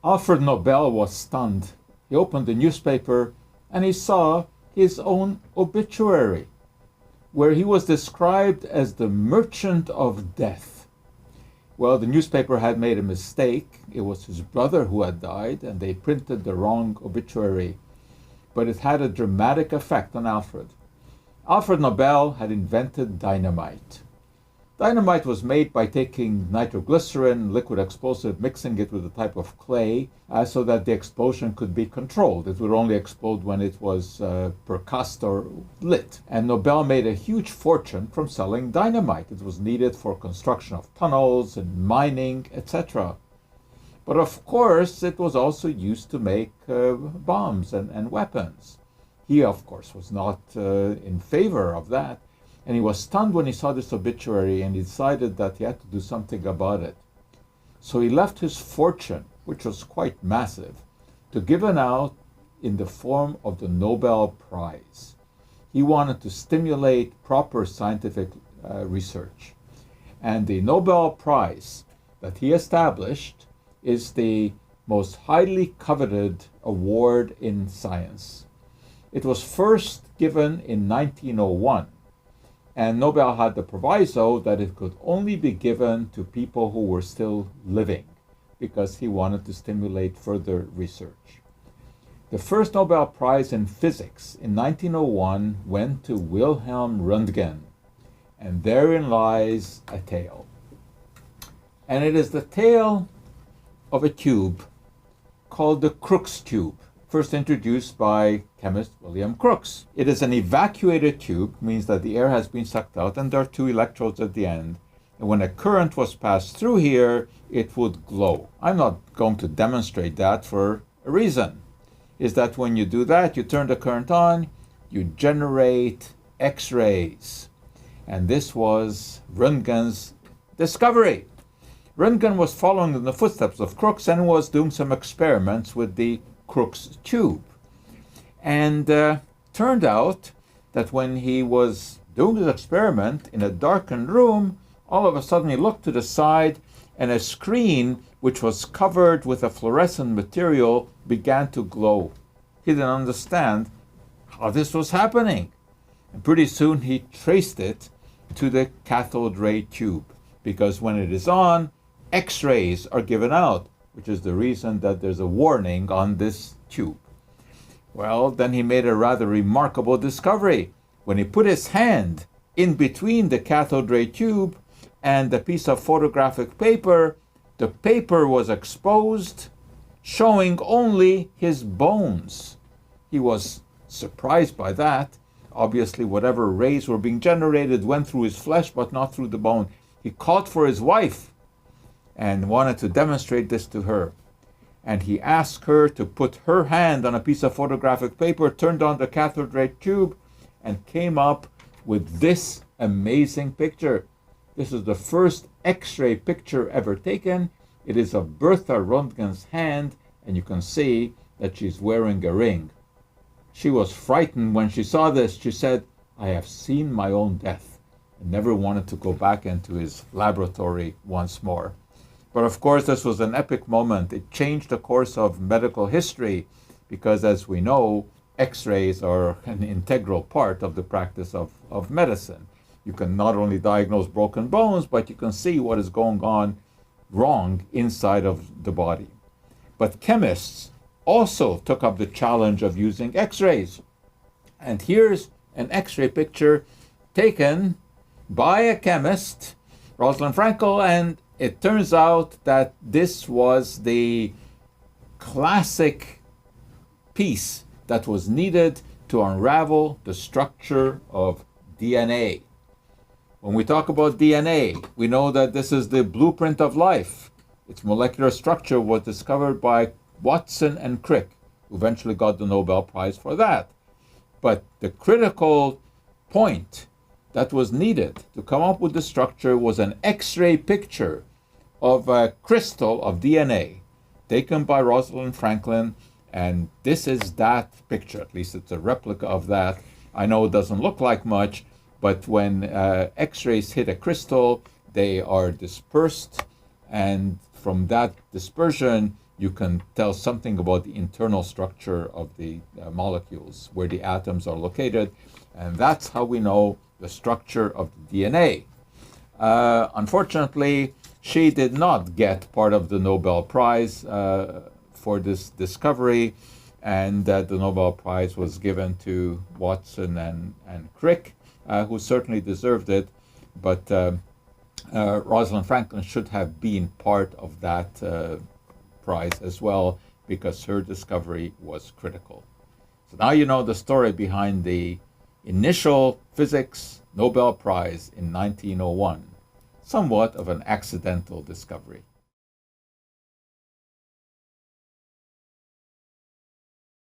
Alfred Nobel was stunned. He opened the newspaper and he saw his own obituary, where he was described as the merchant of death. Well, the newspaper had made a mistake. It was his brother who had died, and they printed the wrong obituary. But it had a dramatic effect on Alfred. Alfred Nobel had invented dynamite. Dynamite was made by taking nitroglycerin, liquid explosive, mixing it with a type of clay so that the explosion could be controlled. It would only explode when it was percussed or lit. And Nobel made a huge fortune from selling dynamite. It was needed for construction of tunnels and mining, etc. But of course, it was also used to make bombs and weapons. He, of course, was not in favor of that. And he was stunned when he saw this obituary, and he decided that he had to do something about it. So he left his fortune, which was quite massive, to given out in the form of the Nobel Prize. He wanted to stimulate proper scientific research. And the Nobel Prize that he established is the most highly coveted award in science. It was first given in 1901. And Nobel had the proviso that it could only be given to people who were still living, because he wanted to stimulate further research. The first Nobel Prize in physics in 1901 went to Wilhelm Röntgen, and therein lies a tale. And it is the tale of a tube called the Crookes tube, first introduced by chemist William Crookes. It is an evacuated tube, means that the air has been sucked out, and there are two electrodes at the end. And when a current was passed through here, it would glow. I'm not going to demonstrate that for a reason. Is that when you do that, you turn the current on, you generate X-rays. And this was Röntgen's discovery. Röntgen was following in the footsteps of Crookes and was doing some experiments with the Crookes tube. And turned out that when he was doing his experiment in a darkened room, all of a sudden he looked to the side and a screen which was covered with a fluorescent material began to glow. He didn't understand how this was happening. And pretty soon he traced it to the cathode ray tube, because when it is on, X-rays are given out, which is the reason that there's a warning on this tube. Well, then he made a rather remarkable discovery. When he put his hand in between the cathode ray tube and the piece of photographic paper, the paper was exposed, showing only his bones. He was surprised by that. Obviously, whatever rays were being generated went through his flesh, but not through the bone. He called for his wife and wanted to demonstrate this to her. And he asked her to put her hand on a piece of photographic paper, turned on the cathode ray tube, and came up with this amazing picture. This is the first X-ray picture ever taken. It is of Bertha Röntgen's hand, and you can see that she's wearing a ring. She was frightened when she saw this. She said, "I have seen my own death," and never wanted to go back into his laboratory once more. But of course, this was an epic moment. It changed the course of medical history because, as we know, X-rays are an integral part of the practice of medicine. You can not only diagnose broken bones, but you can see what is going on wrong inside of the body. But chemists also took up the challenge of using X-rays. And here's an X-ray picture taken by a chemist, Rosalind Frankel, and it turns out that this was the classic piece that was needed to unravel the structure of DNA. When we talk about DNA, we know that this is the blueprint of life. Its molecular structure was discovered by Watson and Crick, who eventually got the Nobel Prize for that. But the critical point that was needed to come up with the structure was an X-ray picture of a crystal of DNA taken by Rosalind Franklin, and this is that picture. At least it's a replica of that. I know it doesn't look like much, but when X-rays hit a crystal, they are dispersed, and from that dispersion, you can tell something about the internal structure of the molecules, where the atoms are located, and that's how we know the structure of the DNA. Unfortunately, she did not get part of the Nobel Prize for this discovery, and the Nobel Prize was given to Watson and Crick, who certainly deserved it, but Rosalind Franklin should have been part of that prize as well, because her discovery was critical. So now you know the story behind the initial physics Nobel Prize in 1901, somewhat of an accidental discovery.